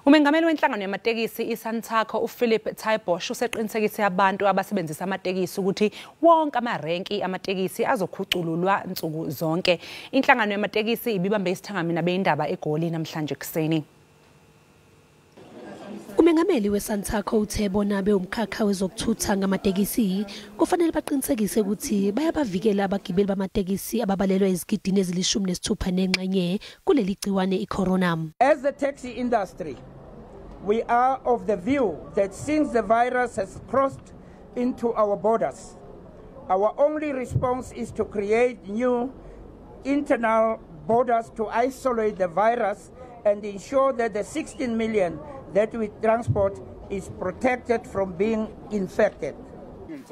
Umengameli wenhlangano yamatekisi iSantaco uPhillip Taaibosch useqinisekise abantu abasebenzisa amatekisi ukuthi wonke amaRenki amatekisi azokhucululwa insuku zonke. Inhlangano yamatekisi ibibambe isithangami nabezindaba eGoli namhlanje ekuseni. Umengameli weSantaco uthe bona beumkhakha wezokuthutha ngamatekisi kufanele baqinisekise ukuthi bayabavikela abagibeli bamatekisi ababalelwa izigidini ezili-16 nenxenye kuleli gciwane icorona. As the taxi industry, we are of the view that since the virus has crossed into our borders, our only response is to create new internal borders to isolate the virus and ensure that the 16 million that we transport is protected from being infected.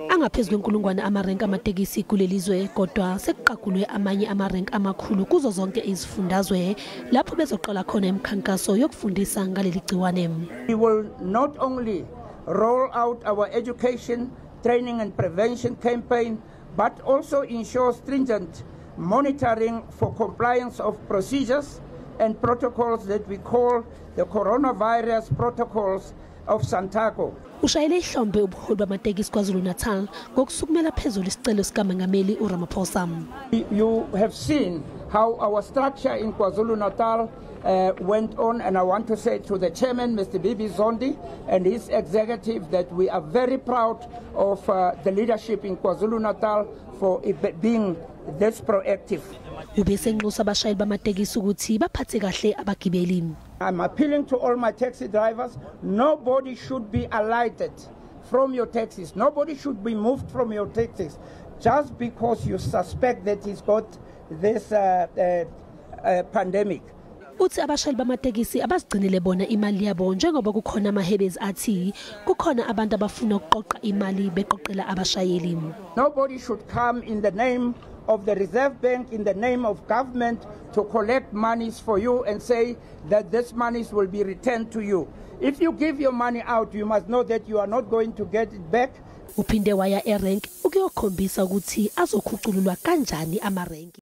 Angaphezulu kwenkulungwane amaRenki amatekisi kulelizwe kodwa sekuqakulwe amanye amaRenki amakhulu kuzo zonke izifundazwe lapho bezoqala khona imikhankaso yokufundisa ngaleli gciwane. We will not only roll out our education, training and prevention campaign, but also ensure stringent monitoring for compliance of procedures and protocols that we call the coronavirus protocols of SANTACO. Ushayele ihlombe ubuholi bamatekisi KwaZulu-Natal ngokusukumela phezulu isicelo sikaMengameli uRamaphosa. You have seen how our structure in KwaZulu-Natal went on, and I want to say to the chairman, Mr. Bibi Zondi, and his executive that we are very proud of the leadership in KwaZulu-Natal for being this proactive. I'm appealing to all my taxi drivers. Nobody should be alighted from your taxis. Nobody should be moved from your taxis just because you suspect that he's got this pandemic. Uthi abashayeli bamatekisi abazigcinele bona imali yabo njengoba kukhona amahebezi athi kukhona abantu abafuna ukuqoqa imali beqoqela abashayeli. Nobody should come in the name of the Reserve Bank, in the name of government, to collect monies for you and say that this monies will be returned to you. If you give your money out, you must know that you are not going to get it back. Uphinde waya eRenki ukuyokhombisa ukuthi azokhucululwa kanjani amaRenki.